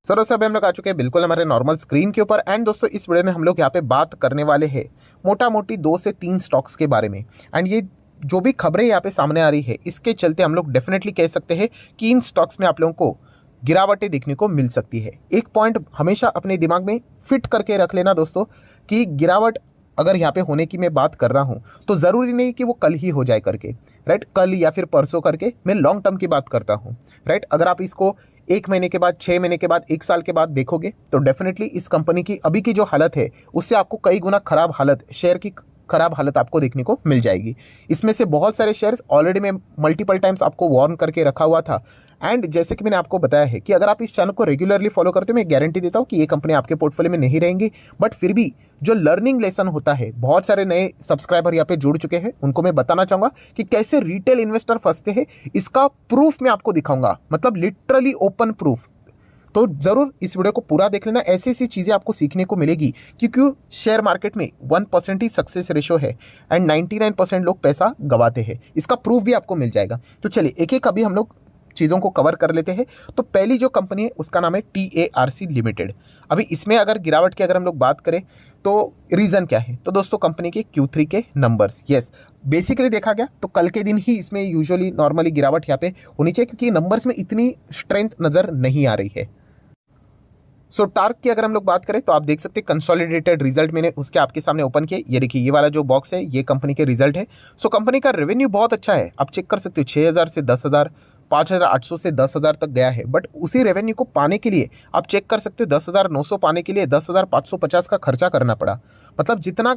दोस्तों अभी हम लोग आ चुके हैं बिल्कुल हमारे नॉर्मल स्क्रीन के ऊपर। एंड दोस्तों इस वीडियो में हम लोग यहाँ पे बात करने वाले हैं मोटा मोटी 2 से 3 स्टॉक्स के बारे में। एंड ये जो भी खबरें यहाँ पे सामने आ रही है इसके चलते हम लोग डेफिनेटली कह सकते हैं कि इन स्टॉक्स में आप लोगों को गिरावटें देखने को मिल सकती है। एक पॉइंट हमेशा अपने दिमाग में फिट करके रख लेना दोस्तों कि गिरावट अगर यहाँ पे होने की मैं बात कर रहा हूँ तो ज़रूरी नहीं कि वो कल ही हो जाए करके, राइट, कल या फिर परसों करके। मैं लॉन्ग टर्म की बात करता हूँ, राइट। अगर आप इसको 1 महीने के बाद, 6 महीने के बाद, 1 साल के बाद देखोगे तो डेफिनेटली इस कंपनी की अभी की जो हालत है उससे आपको कई गुना खराब हालत, शेयर की खराब हालत आपको देखने को मिल जाएगी। इसमें से बहुत सारे शेयर्स ऑलरेडी मैं मल्टीपल टाइम्स आपको वार्न करके रखा हुआ था। एंड जैसे कि मैंने आपको बताया है कि अगर आप इस चैनल को रेगुलरली फॉलो करते हो, मैं गारंटी देता हूँ कि ये कंपनी आपके पोर्टफोलियो में नहीं रहेंगी। बट फिर भी जो लर्निंग लेसन होता है, बहुत सारे नए सब्सक्राइबर यहाँ पे जुड़ चुके हैं, उनको मैं बताना चाहूँगा कि कैसे रिटेल इन्वेस्टर फंसते हैं। इसका प्रूफ मैं आपको दिखाऊंगा, मतलब लिटरली ओपन प्रूफ। तो ज़रूर इस वीडियो को पूरा देख लेना, ऐसी ऐसी चीज़ें आपको सीखने को मिलेगी। क्योंकि शेयर मार्केट में 1% ही सक्सेस रेशो है एंड 99% लोग पैसा गवाते हैं। इसका प्रूफ भी आपको मिल जाएगा। तो चलिए एक एक अभी हम लोग चीज़ों को कवर कर लेते हैं। तो पहली जो कंपनी है उसका नाम है TARC लिमिटेड। अभी इसमें अगर गिरावट की अगर हम लोग बात करें तो रीज़न क्या है, तो दोस्तों कंपनी के Q3 के नंबर्स, यस, बेसिकली देखा गया तो कल के दिन ही इसमें यूजुअली नॉर्मली गिरावट यहाँ पे होनी चाहिए क्योंकि नंबर्स में इतनी स्ट्रेंथ नज़र नहीं आ रही है। सो टार्क की अगर हम लोग बात करें तो आप देख सकते हैं कंसोलिडेटेड रिजल्ट मैंने उसके आपके सामने ओपन किए। ये देखिए ये वाला जो बॉक्स है ये कंपनी के रिजल्ट है। सो कंपनी का रेवेन्यू बहुत अच्छा है, आप चेक कर सकते हो 6,000 से 10,000, 5,800 से 10,000 तक गया है। बट उसी रेवेन्यू को पाने के लिए आप चेक कर सकते हो 10,900 पाने के लिए 10,550 का खर्चा करना पड़ा। मतलब जितना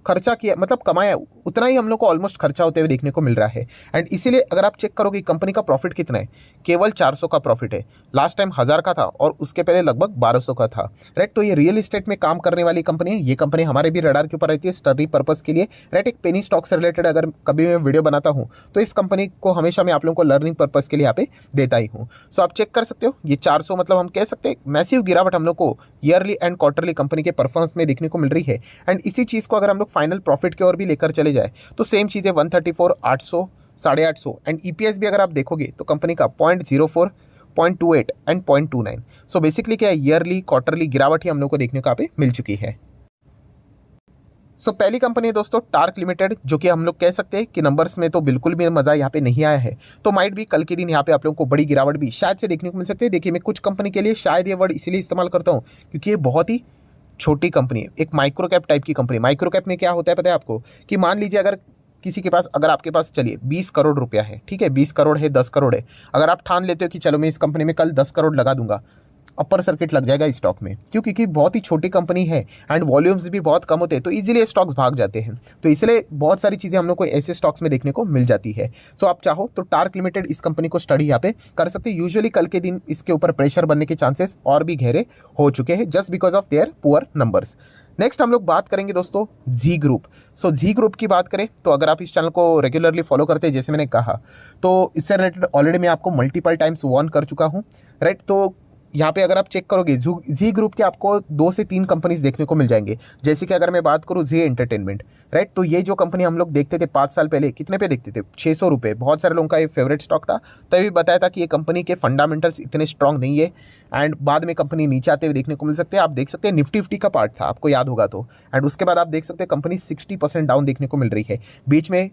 खर्चा किया, मतलब कमाया, उतना ही हम लोग को ऑलमोस्ट खर्चा होते हुए देखने को मिल रहा है। एंड इसीलिए अगर आप चेक करोगे कंपनी का प्रॉफिट कितना है, केवल 400 का प्रॉफिट है। लास्ट टाइम 1000 का था और उसके पहले लगभग 1200 का था, राइट। तो ये रियल एस्टेट में काम करने वाली कंपनी है। ये कंपनी हमारे भी रडार के ऊपर रहती है स्टडी पर्पस के लिए, राइट। एक पेनी स्टॉक से रिलेटेड अगर कभी मैं वीडियो बनाता हूँ तो इस कंपनी को हमेशा मैं आप लोगों को लर्निंग पर्पस के लिए यहाँ पे देता ही हूँ। सो आप चेक कर सकते हो ये 400, मतलब हम कह सकते हैं मैसिव गिरावट हम लोग को ईयरली एंड क्वार्टरली कंपनी के परफॉर्मेंस में देखने को मिल रही है। एंड इसी चीज़ को अगर हम लोग फाइनल प्रॉफिट की ओर भी लेकर चले जाए तो सेम चीज़ है 134, 800, 850। एंड EPS भी अगर आप देखोगे तो कंपनी का 0.04, 0.28 एंड 0.29। सो बेसिकली क्या है, ईयरली क्वार्टरली गिरावट ही हम लोग को देखने को यहाँ पे मिल चुकी है। सो पहली कंपनी है दोस्तों टार्क लिमिटेड, जो कि हम लोग कह सकते हैं कि नंबर्स में तो बिल्कुल भी मजा यहाँ पे नहीं आया है। तो माइट भी कल के दिन यहाँ पे आप लोगों को बड़ी गिरावट भी शायद से देखने को मिल सकती है। देखिए मैं कुछ कंपनी के लिए शायद ये वर्ड इसीलिए इस्तेमाल करता हूँ क्योंकि ये बहुत ही छोटी कंपनी है, एक माइक्रो कैप टाइप की कंपनी। माइक्रो कैप में क्या होता है पता है आपको, कि मान लीजिए अगर किसी के पास, अगर आपके पास चलिए 20 करोड़ रुपया है, ठीक है, 20 करोड़ है, 10 करोड़ है, अगर आप ठान लेते हो कि चलो मैं इस कंपनी में कल 10 करोड़ लगा दूंगा, अपर सर्किट लग जाएगा इस स्टॉक में। क्यों? क्योंकि बहुत ही छोटी कंपनी है एंड वॉल्यूम्स भी बहुत कम होते हैं, तो इजीली स्टॉक्स भाग जाते हैं। तो इसलिए बहुत सारी चीज़ें हम लोग को ऐसे स्टॉक्स में देखने को मिल जाती है। सो आप चाहो तो टार्क लिमिटेड इस कंपनी को स्टडी यहाँ पे कर सकते हैं। यूजुअली कल के दिन इसके ऊपर प्रेशर बनने के चांसेस और भी गहरे हो चुके हैं just because of their poor numbers. Next हम लोग बात करेंगे दोस्तों जी ग्रुप। सो जी ग्रुप की बात करें तो अगर आप इस चैनल को रेगुलरली फॉलो करते हैं, जैसे मैंने कहा, तो इससे रिलेटेड ऑलरेडी मैं आपको मल्टीपल टाइम्स वार्न कर चुका हूँ, राइट। तो यहाँ पे अगर आप चेक करोगे जी ग्रुप के आपको 2 से 3 कंपनीज देखने को मिल जाएंगे। जैसे कि अगर मैं बात करूँ जी एंटरटेनमेंट, राइट, तो ये जो कंपनी हम लोग देखते थे 5 साल पहले, कितने पे देखते थे, 600 रुपये। बहुत सारे लोगों का ये फेवरेट स्टॉक था। तभी बताया था कि ये कंपनी के फंडामेंटल्स इतने स्ट्रांग नहीं है एंड बाद में कंपनी नीचे आते हुए देखने को मिल सकते हैं। आप देख सकते हैं निफ्टी फिफ्टी का पार्ट था, आपको याद होगा तो। एंड उसके बाद आप देख सकते हैं कंपनी 60% डाउन देखने को मिल रही है। बीच में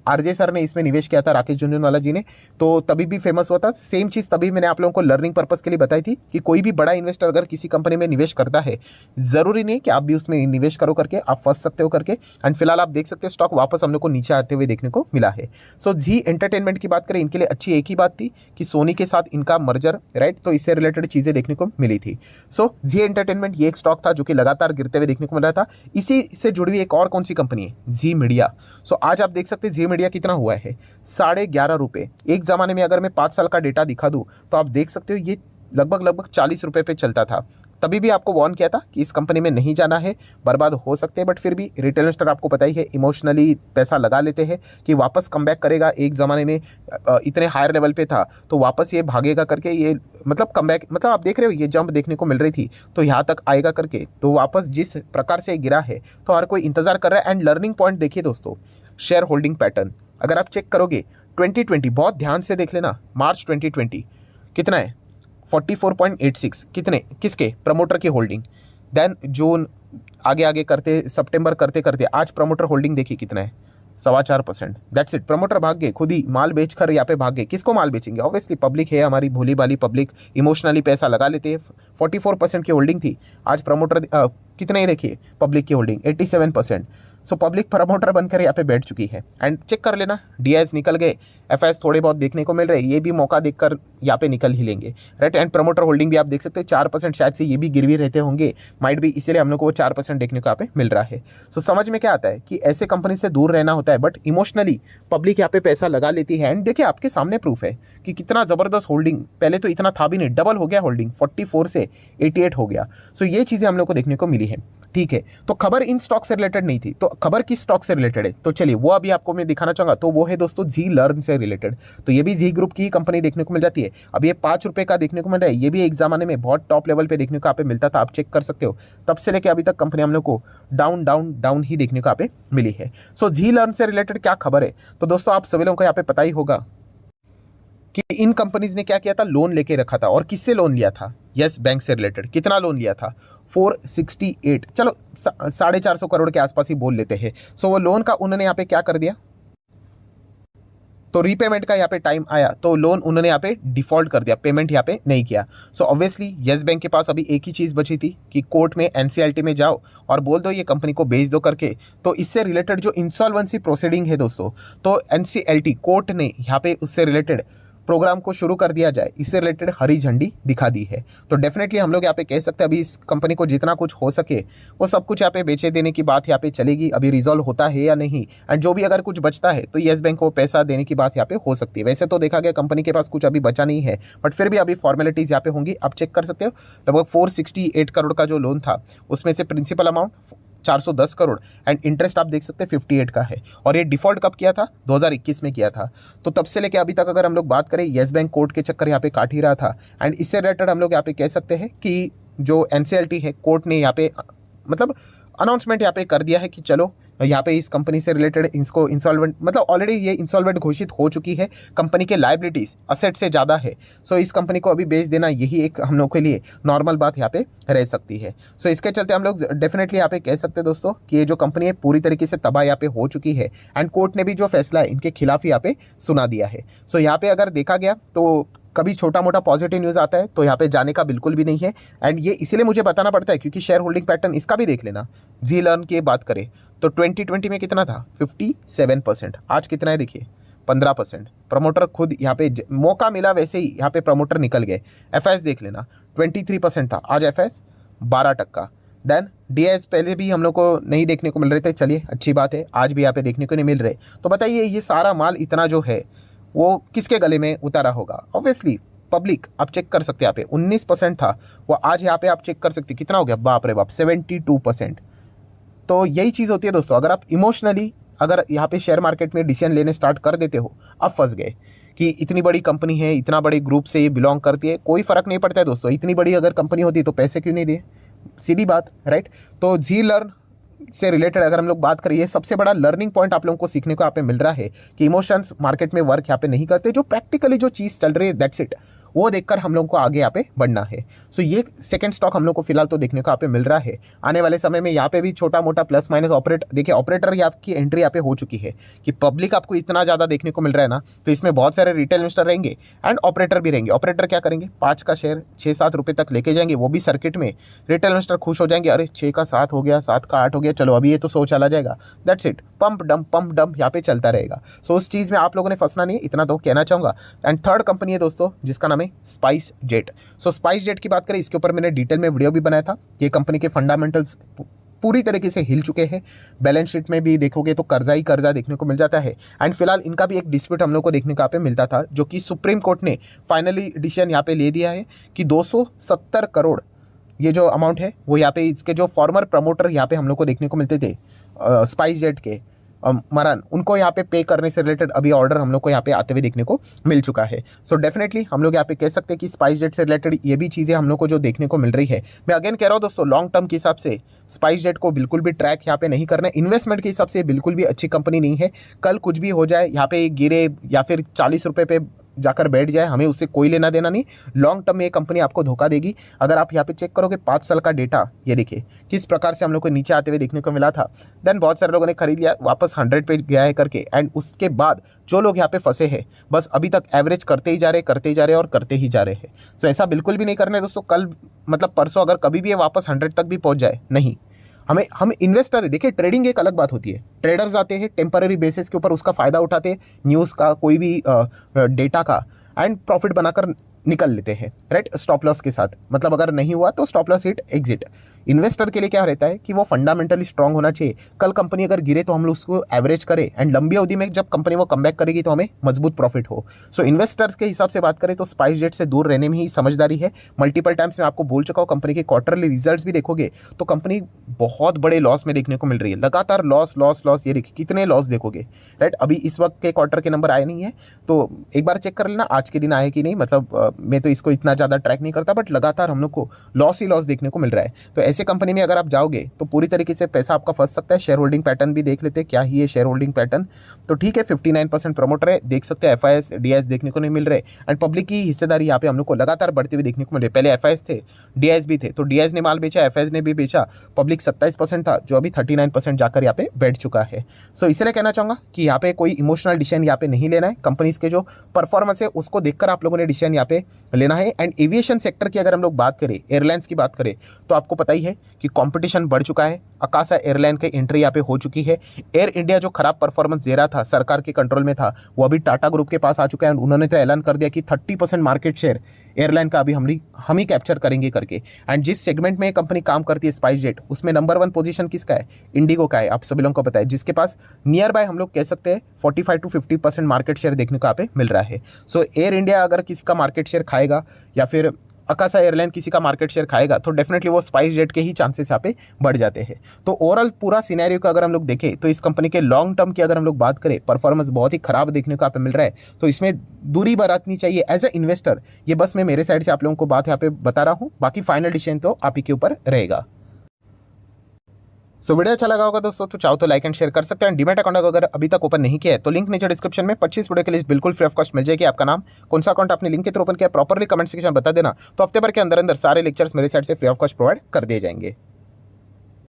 RJ सर ने इसमें निवेश किया था, राकेश झुनझुनवाला जी ने, तो तभी भी फेमस हुआ था। सेम चीज़ तभी मैंने आप लोगों को लर्निंग पर्पस के लिए बताई थी कि कोई भी बड़ा इन्वेस्टर अगर किसी कंपनी में निवेश करता है, ज़रूरी नहीं कि आप भी उसमें निवेश करो करके आप फंस सकते हो करके। एंड फिलहाल आप देख सकते हैं स्टॉक वापस हम लोग को नीचे आते हुए देखने को मिला है। सो जी एंटरटेनमेंट की बात करें, इनके लिए अच्छी एक ही बात थी कि सोनी के साथ इनका मर्जर, राइट, तो इससे रिलेटेड चीज़ें देखने को मिली थी। सो जी एंटरटेनमेंट ये एक स्टॉक था जो कि लगातार गिरते हुए देखने को मिल रहा था। इसी से जुड़ी हुई एक और कौन सी कंपनी है, जी मीडिया। सो आज आप देख सकते हैं जी मीडिया कितना हुआ है, 11.5 रुपये। एक ज़माने में अगर मैं 5 साल का डेटा दिखा दूँ तो आप देख सकते हो ये लगभग 40 रुपये पे चलता था। तभी भी आपको वार्न किया था कि इस कंपनी में नहीं जाना है, बर्बाद हो सकते हैं। बट फिर भी रिटेल इन्वेस्टर आपको पता ही है इमोशनली पैसा लगा लेते हैं कि वापस कमबैक करेगा। एक ज़माने में इतने हायर लेवल पे था तो वापस ये भागेगा करके, ये मतलब कमबैक, मतलब आप देख रहे हो ये जंप देखने को मिल रही थी तो यहाँ तक आएगा करके, तो वापस जिस प्रकार से गिरा है तो हर कोई इंतज़ार कर रहा है। एंड लर्निंग पॉइंट देखिए दोस्तों, शेयर होल्डिंग पैटर्न अगर आप चेक करोगे 2020, बहुत ध्यान से देख लेना, मार्च 2020 कितना है, 44.86 कितने, किसके, प्रमोटर की होल्डिंग। देन जून, आगे आगे करते, सितंबर करते करते आज प्रमोटर होल्डिंग देखिए कितना है, 4.25%। दैट्स इट, प्रमोटर भाग गए, खुद ही माल बेचकर यहाँ पे भाग गए। किसको माल बेचेंगे, ऑब्वियसली पब्लिक है, हमारी भोली भाली पब्लिक इमोशनली पैसा लगा लेते हैं। 44% की होल्डिंग थी, आज प्रमोटर कितने ही देखिए, पब्लिक की होल्डिंग 87%। सो पब्लिक प्रमोटर बनकर यहाँ पे बैठ चुकी है। एंड चेक कर लेना, डीआईएस निकल गए, एफआईएस थोड़े बहुत देखने को मिल रहे हैं, ये भी मौका देखकर यहाँ पे निकल ही लेंगे, राइट। एंड प्रमोटर होल्डिंग भी आप देख सकते हैं 4%, शायद से ये भी गिरवी रहते होंगे, माइट भी, इसीलिए हम लोग को वो 4% देखने को यहाँ पे मिल रहा है। सो समझ में क्या आता है कि ऐसे कंपनी से दूर रहना होता है, बट इमोशनली पब्लिक यहाँ पे पैसा लगा लेती है। एंड देखिए आपके सामने प्रूफ है कि कितना ज़बरदस्त होल्डिंग, पहले तो इतना था भी नहीं, डबल हो गया होल्डिंग, 44 से 88 हो गया। सो ये चीज़ें हम लोग को देखने को मिली है, ठीक है। तो खबर इन स्टॉक से रिलेटेड नहीं थी, तो खबर किस स्टॉक से रिलेटेड है, तो चलिए वो अभी आपको मैं दिखाना चाहूंगा। तो वो है दोस्तों जी लर्न से रिलेटेड। तो ये भी जी ग्रुप की कंपनी देखने को मिल जाती है। अब ये 5 रुपए का देखने को मिल रहा है, ये भी एक जमाने में बहुत टॉप लेवल पे देखने को यहाँ पे मिलता था, आप चेक कर सकते हो। तब से लेकर अभी तक कंपनी हम लोग को डाउन डाउन डाउन ही देखने को यहाँ पे मिली है। सो जी लर्न से रिलेटेड क्या खबर है, तो दोस्तों आप सभी लोगों को यहाँ पे पता ही होगा कि इन कंपनीज ने क्या किया था, लोन लेके रखा था। और किससे लोन लिया था, यस बैंक से रिलेटेड। कितना लोन लिया था, 468, चलो 450 करोड़ के आसपास ही बोल लेते हैं। सो वो लोन का उन्होंने यहाँ पे क्या कर दिया, तो रीपेमेंट का यहाँ पे टाइम आया तो लोन उन्होंने यहाँ पे डिफॉल्ट कर दिया, पेमेंट यहाँ पे नहीं किया। सो ऑब्वियसली यस बैंक के पास अभी एक ही चीज़ बची थी कि कोर्ट में एनसीएलटी में जाओ और बोल दो ये कंपनी को बेच दो करके। तो इससे रिलेटेड जो इंसॉल्वेंसी प्रोसीडिंग है दोस्तों, तो एनसीएलटी कोर्ट ने यहाँ पे उससे रिलेटेड प्रोग्राम को शुरू कर दिया जाए, इससे रिलेटेड हरी झंडी दिखा दी है। तो डेफिनेटली हम लोग यहाँ पे कह सकते हैं अभी इस कंपनी को जितना कुछ हो सके वो सब कुछ यहाँ पे बेचे देने की बात यहाँ पे चलेगी। अभी रिजॉल्व होता है या नहीं, एंड जो भी अगर कुछ बचता है तो येस बैंक को पैसा देने की बात यहाँ पे हो सकती है। वैसे तो देखा गया कंपनी के पास कुछ अभी बचा नहीं है, बट फिर भी अभी फॉर्मेलिटीज़ यहाँ पे होंगी। आप चेक कर सकते हो, लगभग 468 करोड़ का जो लोन था उसमें से principal amount 410 crore and interest आप देख सकते हैं 58 का है। और ये डिफॉल्ट कब किया था, 2021 में किया था। तो तब से लेके अभी तक अगर हम लोग बात करें, येस बैंक कोर्ट के चक्कर यहाँ पे काट ही रहा था। एंड इससे रिलेटेड हम लोग यहाँ पे कह सकते हैं कि जो एनसीएलटी है, कोर्ट ने यहाँ पे मतलब अनाउंसमेंट यहाँ पे कर दिया है कि चलो यहाँ पे इस कंपनी से रिलेटेड इसको इंसॉल्वेंट, मतलब ऑलरेडी ये इंसॉल्वेंट घोषित हो चुकी है, कंपनी के लायबिलिटीज़ असेट से ज़्यादा है। सो इस कंपनी को अभी बेच देना यही एक हम लोग के लिए नॉर्मल बात यहाँ पे रह सकती है। सो इसके चलते हम लोग डेफिनेटली यहाँ पे कह सकते हैं दोस्तों कि ये जो कंपनी है पूरी तरीके से तबाह यहाँ पे हो चुकी है। एंड कोर्ट ने भी जो फैसला है इनके खिलाफ यहाँ पे सुना दिया है। सो यहाँ पे अगर देखा गया तो कभी छोटा मोटा पॉजिटिव न्यूज़ आता है तो यहाँ पे जाने का बिल्कुल भी नहीं है। एंड ये इसीलिए मुझे बताना पड़ता है क्योंकि शेयर होल्डिंग पैटर्न इसका भी देख लेना। जी लर्न की बात करें तो 2020 में कितना था, 57%, आज कितना है देखिए 15%। प्रमोटर खुद यहाँ पे मौका मिला वैसे ही यहाँ पे प्रमोटर निकल गए। एफआईएस देख लेना 23% था, आज एफआईएस 12%। देन डीआईएस पहले भी हम लोग को नहीं देखने को मिल रहे थे, चलिए अच्छी बात है आज भी यहाँ पे देखने को नहीं मिल रहे। तो बताइए ये सारा माल इतना जो है वो किसके गले में उतारा होगा, ऑब्वियसली पब्लिक। आप चेक कर सकते हैं यहाँ पे 19% था वो, आज यहाँ पे आप चेक कर सकते कितना हो गया, बाप रे बाप 72%। तो यही चीज़ होती है दोस्तों, अगर आप इमोशनली अगर यहाँ पे शेयर मार्केट में डिसीजन लेने स्टार्ट कर देते हो, अब फंस गए कि इतनी बड़ी कंपनी है, इतना बड़े ग्रुप से ये बिलोंग करती है, कोई फ़र्क नहीं पड़ता है दोस्तों। इतनी बड़ी अगर कंपनी होती तो पैसे क्यों नहीं दिए, सीधी बात, राइट। तो जी लर्न से रिलेटेड अगर हम लोग बात करें, ये सबसे बड़ा लर्निंग पॉइंट आप लोगों को सीखने को यहाँ पे मिल रहा है कि इमोशंस मार्केट में वर्क यहाँ पे नहीं करते, जो प्रैक्टिकली जो चीज़ चल रही है दैट्स इट, वो देखकर हम लोगों को आगे यहाँ पे बढ़ना है। सो ये सेकंड स्टॉक हम लोग को फिलहाल तो देखने को यहाँ पे मिल रहा है। आने वाले समय में यहाँ पे भी छोटा मोटा प्लस माइनस देखिए ऑपरेटर ही आपकी एंट्री यहाँ पे हो चुकी है कि पब्लिक आपको इतना ज़्यादा देखने को मिल रहा है ना, तो इसमें बहुत सारे रिटेल इन्वेस्टर रहेंगे एंड ऑपरेटर भी रहेंगे। ऑपरेटर क्या करेंगे, 5 का शेयर 6-7 रुपये तक लेके जाएंगे, वो भी सर्किट में। रिटेल इन्वेस्टर खुश हो जाएंगे, अरे 6 का 7 हो गया, 7 का 8 हो गया, चलो अभी ये तो 100 चला जाएगा, दैट्स इट। पंप डंप यहाँ पे चलता रहेगा। सो उस चीज़ में आप लोगों ने फंसना नहीं है, इतना तो कहना चाहूँगा। एंड थर्ड कंपनी है दोस्तों जिसका नाम है स्पाइस जेट। सो स्पाइस जेट की बात करें, इसके ऊपर मैंने डिटेल में वीडियो भी बनाया था। ये कंपनी के फंडामेंटल्स पूरी तरीके से हिल चुके हैं। बैलेंस शीट में भी देखोगे तो कर्जा ही कर्जा देखने को मिल जाता है। एंड फिलहाल इनका भी एक डिस्प्यूट हम लोग को देखने को यहाँ पे मिलता था, जो कि सुप्रीम कोर्ट ने फाइनली डिसीजन यहाँ पे ले दिया है कि 270 करोड़ ये जो अमाउंट है वो यहाँ पे इसके जो फॉर्मर प्रमोटर यहाँ पे हम लोग को देखने को मिलते थे स्पाइस जेट के मरान, उनको यहाँ पे पे करने से रिलेटेड अभी ऑर्डर हम लोग को यहाँ पे आते हुए देखने को मिल चुका है। सो डेफिनेटली हम लोग यहाँ पे कह सकते हैं कि स्पाइस जेट से रिलेटेड ये भी चीज़ें हम लोग को जो देखने को मिल रही है। मैं अगेन कह रहा हूँ दोस्तों, लॉन्ग टर्म के हिसाब से स्पाइस जेट को बिल्कुल भी ट्रैक यहाँ पे नहीं करना है। इन्वेस्टमेंट के हिसाब से बिल्कुल भी अच्छी कंपनी नहीं है। कल कुछ भी हो जाए, यहाँ पे गिरे या फिर 40 रुपये पे जाकर बैठ जाए, हमें उससे कोई लेना देना नहीं। लॉन्ग टर्म में ये कंपनी आपको धोखा देगी। अगर आप यहाँ पे चेक करोगे 5 साल का डेटा, ये देखिए किस प्रकार से हम लोग को नीचे आते हुए देखने को मिला था। देन बहुत सारे लोगों ने खरीद लिया, वापस 100 पे गया है करके, एंड उसके बाद जो लोग यहाँ पे फंसे हैं बस अभी तक एवरेज करते ही जा रहे और करते ही जा रहे हैं। सो ऐसा बिल्कुल भी नहीं करना है दोस्तों। कल मतलब परसों अगर कभी भी ये वापस 100 तक भी पहुँच जाए, नहीं, हम इन्वेस्टर है। देखिए ट्रेडिंग एक अलग बात होती है। ट्रेडर्स आते हैं टेम्पररी बेसिस के ऊपर, उसका फ़ायदा उठाते हैं न्यूज़ का, कोई भी डेटा का, एंड प्रॉफिट बनाकर निकल लेते हैं, राइट, स्टॉप लॉस के साथ। मतलब अगर नहीं हुआ तो stop loss hit exit. Investor के लिए क्या रहता है कि वो फंडामेंटली स्ट्रांग होना चाहिए। कल कंपनी अगर गिरे तो हम लोग उसको एवरेज करें, एंड लंबी अवधि में जब कंपनी वो कमबैक करेगी तो हमें मजबूत प्रॉफिट हो। सो इन्वेस्टर्स के हिसाब से बात करें तो स्पाइस जेट से दूर रहने में ही समझदारी है। मल्टीपल टाइम्स मैं आपको बोल चुका हूँ, कंपनी के क्वार्टरली रिजल्ट्स भी देखोगे तो कंपनी बहुत बड़े लॉस में देखने को मिल रही है, लगातार लॉस लॉस लॉस। ये देखिए कितने लॉस देखोगे, राइट। अभी इस वक्त के क्वार्टर के नंबर आए नहीं है, तो एक बार चेक कर लेना आज के दिन आए कि नहीं। मतलब मैं तो इसको इतना ज़्यादा ट्रैक नहीं करता, बट लगातार हम लोग को लॉस ही लॉस देखने को मिल रहा है। तो ऐसे कंपनी में अगर आप जाओगे तो पूरी तरीके से पैसा आपका फंस सकता है। शेयर होल्डिंग पैटर्न भी देख लेते हैं, क्या ही है शेयर होल्डिंग पैटर्न। तो ठीक है, 59% प्रमोटर है, देख सकते हैं। FIS DIS देखने को नहीं मिल रहे, एंड पब्लिक की हिस्सेदारी यहाँ पे हम लोग को लगातार बढ़ते हुए देखने को मिल रही है। पहले FIS थे, DIS भी थे, तो DIS ने माल बेचा, FIS ने भी बेचा। पब्लिक 27% था, जो अभी 39% जाकर यहाँ पे बैठ चुका है। सो इसलिए कहना चाहूँगा कि यहाँ पे कोई इमोशनल डिसीजन यहाँ पे नहीं लेना है। कंपनीज के जो परफॉर्मेंस है उसको देखकर आप लोगों ने डिसीजन यहाँ पे लेना है। एंड एविएशन सेक्टर की अगर हम लोग बात करें, एयरलाइंस की बात करें, तो आपको पता ही है कि कंपटीशन बढ़ चुका है। अकाशा एयरलाइन की एंट्री यहाँ पे हो चुकी है। एयर इंडिया जो खराब परफॉर्मेंस दे रहा था, सरकार के कंट्रोल में था, वो अभी टाटा ग्रुप के पास आ चुका है। उन्होंने तो ऐलान कर दिया कि 30% मार्केट शेयर एयरलाइन का अभी हम ही कैप्चर करेंगे करके। एंड जिस सेगमेंट में कंपनी काम करती है, स्पाइस जेट, उसमें नंबर 1 पोजीशन किसका है? इंडिगो का है। आप सभी लोगों को पता है, जिसके पास नियर बाय हम लोग कह सकते हैं 45 to 50% मार्केट शेयर देखने को यहाँ पे मिल रहा है। सो एयर इंडिया अगर किसी का मार्केट शेयर खाएगा, या फिर अकाशा एयरलाइन किसी का मार्केट शेयर खाएगा, तो डेफिनेटली वो स्पाइस जेट के ही चांसेस यहाँ पे बढ़ जाते हैं। तो ओवरऑल पूरा सिनेरियो का अगर हम लोग देखें तो इस कंपनी के लॉन्ग टर्म की अगर हम लोग बात करें, परफॉर्मेंस बहुत ही खराब देखने को यहाँ पे मिल रहा है। तो इसमें दूरी बरतनी चाहिए एज ए इन्वेस्टर। ये बस मैं मेरे साइड से आप लोगों को बात यहाँ पे बता रहा हूँ, बाकी फाइनल डिसीजन तो आप ही के ऊपर रहेगा। सो वीडियो अच्छा लगा होगा दोस्तों तो चाहो तो लाइक एंड शेयर कर सकते हैं। डीमैट अकाउंट अगर अभी तक ओपन नहीं किया है तो लिंक नीचे डिस्क्रिप्शन में 25 वीडियो के लिस्ट बिल्कुल फ्री ऑफ कॉस्ट मिल जाएगी। आपका नाम, कौन सा अकाउंट आपने लिंक के थ्रू ओपन किया, प्रॉपरली कमेंट सेक्शन बता देना, तो हफ्ते भर के अंदर सारे लेक्चर्स मेरे साइड से फ्री ऑफ कॉस्ट प्रोवाइड कर दिए जाएंगे।